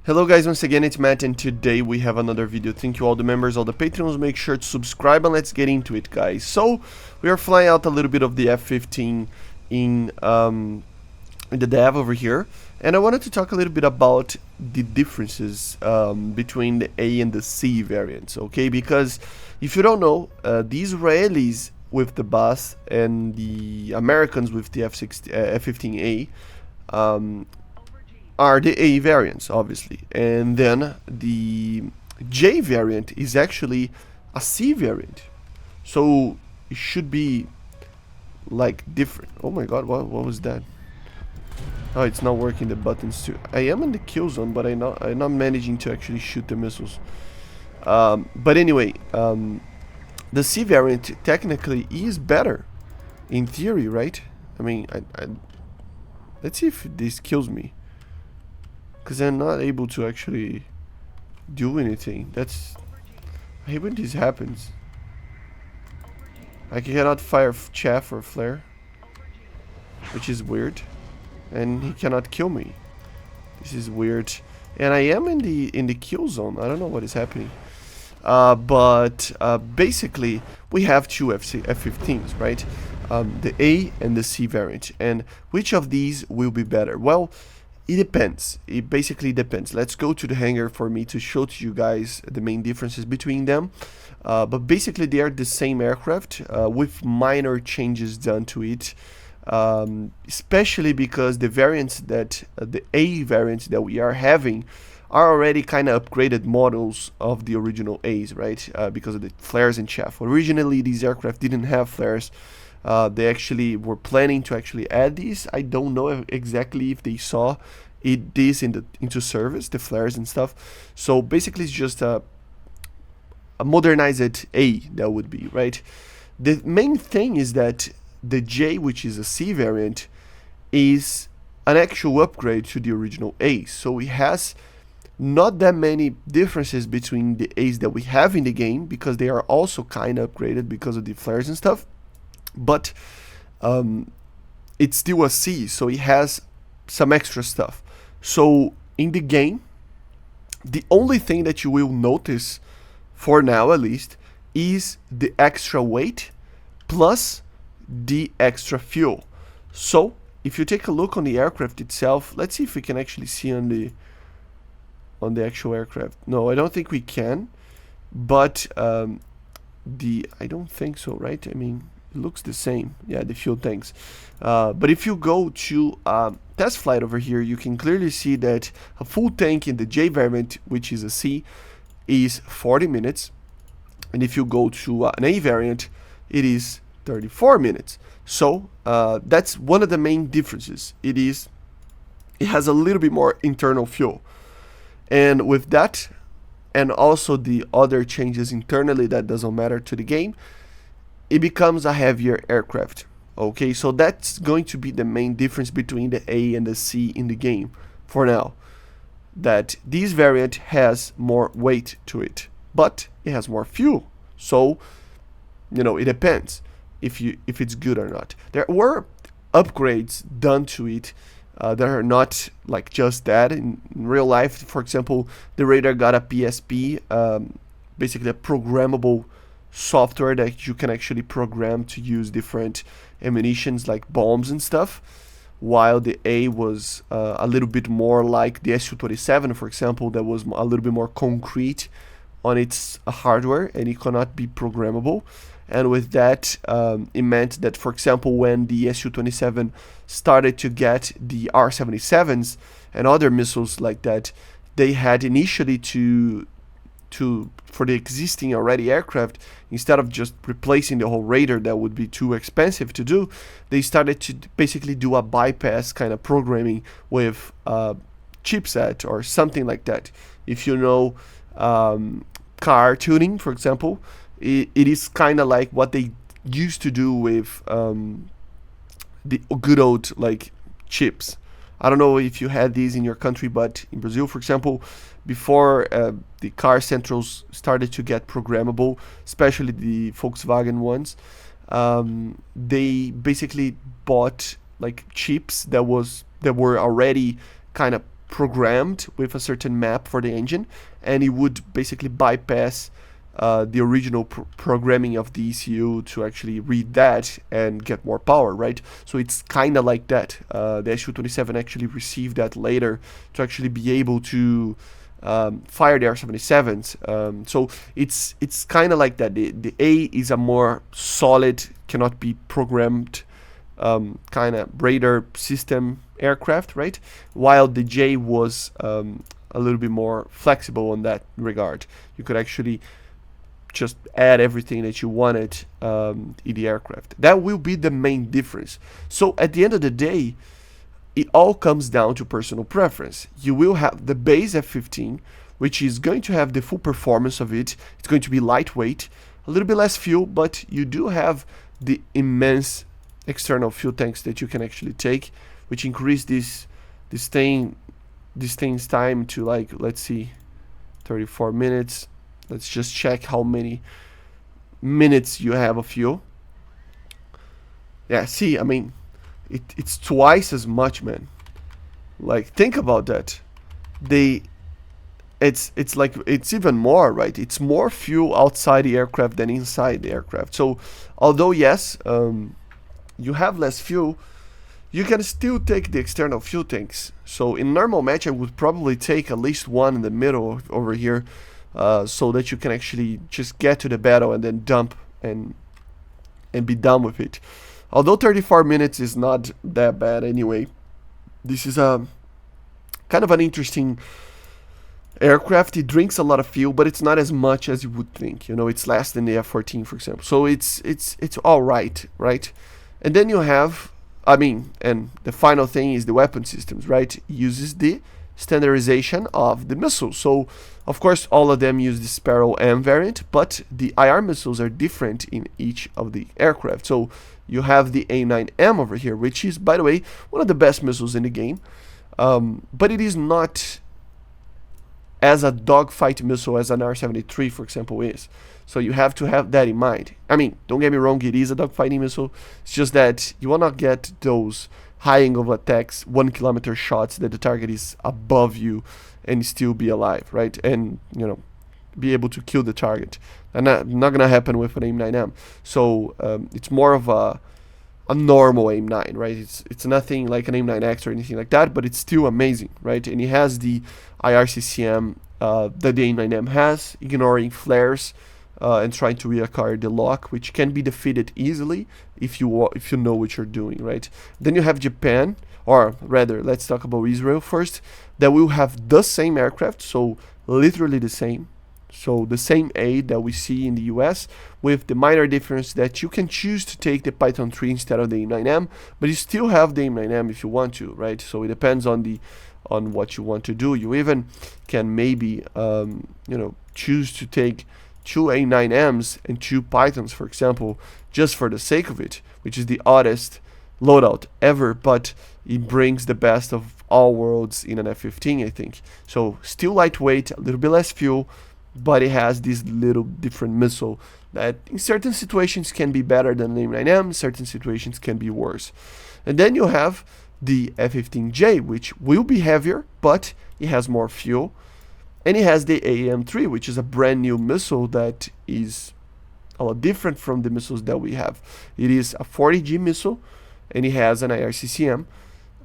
Hello guys, once again it's Matt, and today we have another video. Thank you all the members, all the patrons. Make sure to subscribe and let's get into it, guys. So we are flying out a little bit of the F-15 in the dev over here, and I wanted to talk a little bit about the differences between the A and the C variants, okay? Because if you don't know, the Israelis with the bus and the Americans with the F-15A are the A variants, obviously, and then the J variant is actually a C variant, so it should be like different. Oh my god, what was that? Oh, it's not working, the buttons too. I am in the kill zone, but I'm not managing to actually shoot the missiles. But anyway, the C variant technically is better in theory, right? I mean, let's see if this kills me, because I'm not able to actually do anything. That's... I hate when this happens. I cannot fire chaff or flare, which is weird, and he cannot kill me. This is weird, and I am in the kill zone. I don't know what is happening. But basically we have two F-15s, right? The A and the C variant, and which of these will be better? Well, it depends. It basically depends. Let's go to the hangar for me to show to you guys the main differences between them. But basically they are the same aircraft with minor changes done to it. Especially because the variants that the A variants that we are having are already kind of upgraded models of the original A's, right? Because of the flares and chaff. Originally these aircraft didn't have flares. They actually were planning to actually add these. I don't know exactly if they saw this into service, the flares and stuff. So basically it's just a modernized A, that would be, right? The main thing is that the J, which is a C variant, is an actual upgrade to the original A. So it has not that many differences between the A's that we have in the game, because they are also kind of upgraded because of the flares and stuff. But it's still a C, so it has some extra stuff. So in the game, the only thing that you will notice, for now at least, is the extra weight plus the extra fuel. So if you take a look on the aircraft itself, let's see if we can actually see on the actual aircraft. No, I don't think we can, but I don't think so, right? I mean, it looks the same. Yeah, the fuel tanks. But if you go to test flight over here, you can clearly see that a full tank in the J variant, which is a C, is 40 minutes. And if you go to an A variant, it is 34 minutes. So that's one of the main differences. It has a little bit more internal fuel. And with that, and also the other changes internally that doesn't matter to the game, it becomes a heavier aircraft. Okay, so that's going to be the main difference between the A and the C in the game for now. That this variant has more weight to it, but it has more fuel. So, you know, it depends if it's good or not. There were upgrades done to it that are not like just that in real life. For example, the radar got a PSP, basically a programmable software that you can actually program to use different ammunitions like bombs and stuff, while the A was a little bit more like the Su-27, for example, that was a little bit more concrete on its hardware and it cannot be programmable. And with that, it meant that, for example, when the Su-27 started to get the R-77s and other missiles like that, they had initially for the existing already aircraft, instead of just replacing the whole radar, that would be too expensive to do, they started to basically do a bypass kind of programming with chipset or something like that. If you know car tuning, for example, it is kind of like what they used to do with the good old like chips. I don't know if you had these in your country, but in Brazil, for example, before the car centrals started to get programmable, especially the Volkswagen ones, they basically bought like chips that were already kind of programmed with a certain map for the engine, and it would basically bypass the original programming of the ECU to actually read that and get more power, right? So it's kind of like that. The Su-27 actually received that later to actually be able to fire the R-77s. So it's kind of like that. The A is a more solid, cannot be programmed kind of radar system aircraft, right? While the J was a little bit more flexible in that regard. You could actually just add everything that you wanted in the aircraft. That will be the main difference. So at the end of the day, it all comes down to personal preference. You will have the base F-15, which is going to have the full performance of it. It's going to be lightweight, a little bit less fuel, but you do have the immense external fuel tanks that you can actually take, which increase this thing's time to, like, let's see, 34 minutes. Let's just check how many minutes you have of fuel. Yeah, see, I mean, it's twice as much, man. Like, think about that. It's like, it's even more, right? It's more fuel outside the aircraft than inside the aircraft. So, although yes, you have less fuel, you can still take the external fuel tanks. So in normal match, I would probably take at least one in the middle over here, so that you can actually just get to the battle and then dump and be done with it. Although 34 minutes is not that bad anyway. This is a kind of an interesting aircraft. It drinks a lot of fuel, but it's not as much as you would think. You know, it's less than the F-14, for example. So it's all right, right? And then you have, I mean, and the final thing is the weapon systems, right? It uses the standardization of the missiles. So, of course, all of them use the Sparrow M variant, but the IR missiles are different in each of the aircraft. So you have the A9M over here, which is, by the way, one of the best missiles in the game, but it is not as a dogfight missile as an R-73, for example, is. So you have to have that in mind. I mean, don't get me wrong, it is a dogfighting missile. It's just that you will not get those high angle attacks, 1 kilometer shots that the target is above you and still be alive, right? And, you know, be able to kill the target. And not gonna happen with an AIM-9M. So it's more of a normal AIM-9, right? It's nothing like an AIM-9X or anything like that, but it's still amazing, right? And it has the IRCCM that the AIM-9M has, ignoring flares and trying to reacquire the lock, which can be defeated easily if you know what you're doing, right? Then you have Japan, or rather, let's talk about Israel first, that will have the same aircraft, so literally the same. So the same A that we see in the US, with the minor difference that you can choose to take the Python 3 instead of the AIM-9M, but you still have the AIM-9M if you want to, right? So it depends on what you want to do. You even can maybe choose to take 2 AIM-9Ms and 2 Pythons, for example, just for the sake of it, which is the oddest loadout ever, but it brings the best of all worlds in an F-15, I think. So still lightweight, a little bit less fuel, but it has this little different missile that in certain situations can be better than the AIM-9M, certain situations can be worse. And then you have the F-15J, which will be heavier, but it has more fuel. And it has the AM-3, which is a brand new missile that is a lot different from the missiles that we have. It is a 40G missile, and it has an IRCCM.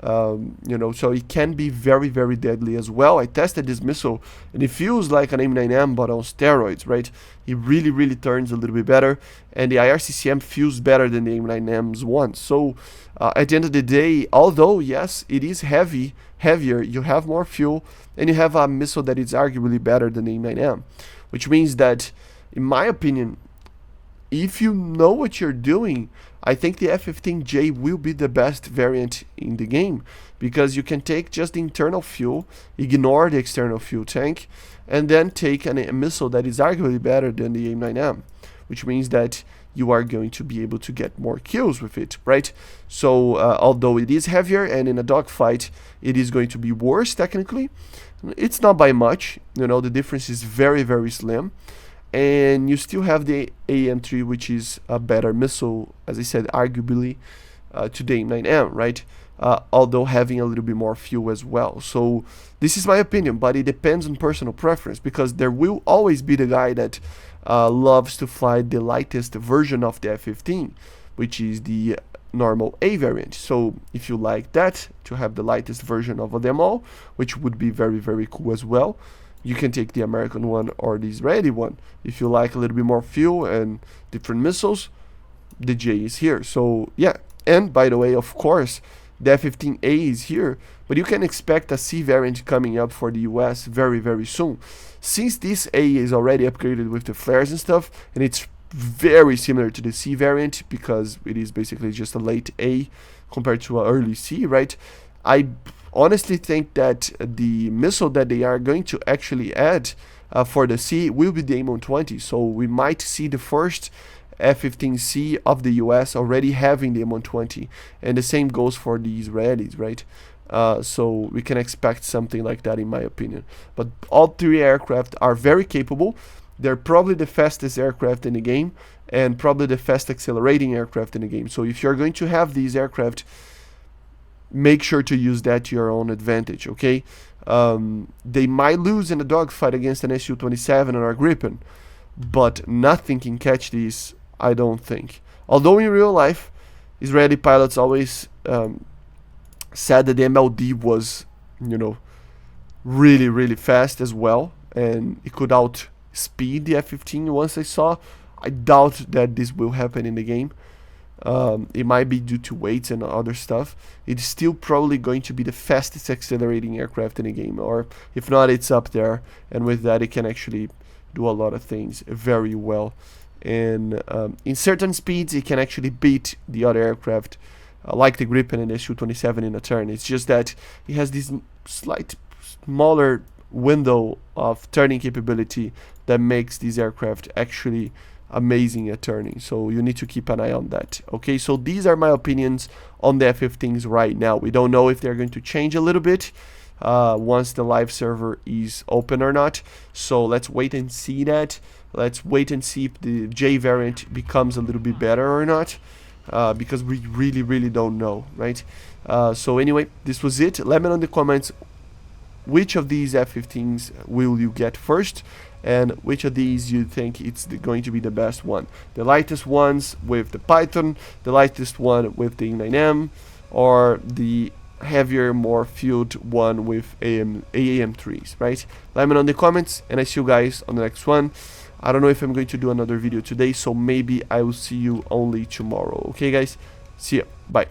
So it can be very, very deadly as well. I tested this missile, and it feels like an AIM-9M, but on steroids, right? It really, really turns a little bit better, and the IRCCM feels better than the AIM-9M's one. So at the end of the day, although, yes, it is heavier, you have more fuel, and you have a missile that is arguably better than the AIM-9M, which means that, in my opinion, if you know what you're doing, I think the F-15J will be the best variant in the game, because you can take just the internal fuel, ignore the external fuel tank, and then take a missile that is arguably better than the AIM-9M, which means that you are going to be able to get more kills with it, right? So although it is heavier and in a dogfight it is going to be worse technically, it's not by much. The difference is very, very slim. And you still have the AM-3, which is a better missile, as I said, arguably, to the AIM-9M, right? although having a little bit more fuel as well. So this is my opinion, but it depends on personal preference, because there will always be the guy that loves to fly the lightest version of the F-15, which is the normal A variant. So if you like that, to have the lightest version of them all, which would be very, very cool as well, you can take the American one or the Israeli one. If you like a little bit more fuel and different missiles, the J is here. So yeah, and by the way, of course, the F-15A is here, but you can expect a C variant coming up for the US very, very soon. Since this A is already upgraded with the flares and stuff, and it's very similar to the C variant because it is basically just a late A compared to an early C, right? I honestly think that the missile that they are going to actually add for the C will be the M120, so we might see the first F-15C of the US already having the M120, and the same goes for the Israelis, right? So we can expect something like that, in my opinion. But all three aircraft are very capable. They're probably the fastest aircraft in the game, and probably the fast accelerating aircraft in the game. So if you're going to have these aircraft, make sure to use that to your own advantage, okay? They might lose in a dogfight against an Su-27 or a Gripen, but nothing can catch these, I don't think. Although in real life, Israeli pilots always said that the MLD was, you know, really, really fast as well, and it could outspeed the F-15 once I saw. I doubt that this will happen in the game. It might be due to weights and other stuff. It's still probably going to be the fastest accelerating aircraft in the game, or if not, it's up there, and with that it can actually do a lot of things very well. And in certain speeds it can actually beat the other aircraft, like the Gripen and the Su-27 in a turn. It's just that it has this slight smaller window of turning capability that makes this aircraft actually amazing at turning. So you need to keep an eye on that. Okay, so these are my opinions on the F-15s right now. We don't know if they're going to change a little bit once the live server is open or not. So let's wait and see that. Let's wait and see if the J variant becomes a little bit better or not, because we really don't know, right? So anyway, this was it. Let me know in the comments which of these F-15s will you get first, and which of these you think it's going to be the best one. The lightest ones with the Python, the lightest one with the E9M, or the heavier, more fueled one with AAM3s, right? Let me know in the comments, and I see you guys on the next one. I don't know if I'm going to do another video today, so maybe I will see you only tomorrow. Okay guys, see ya, bye.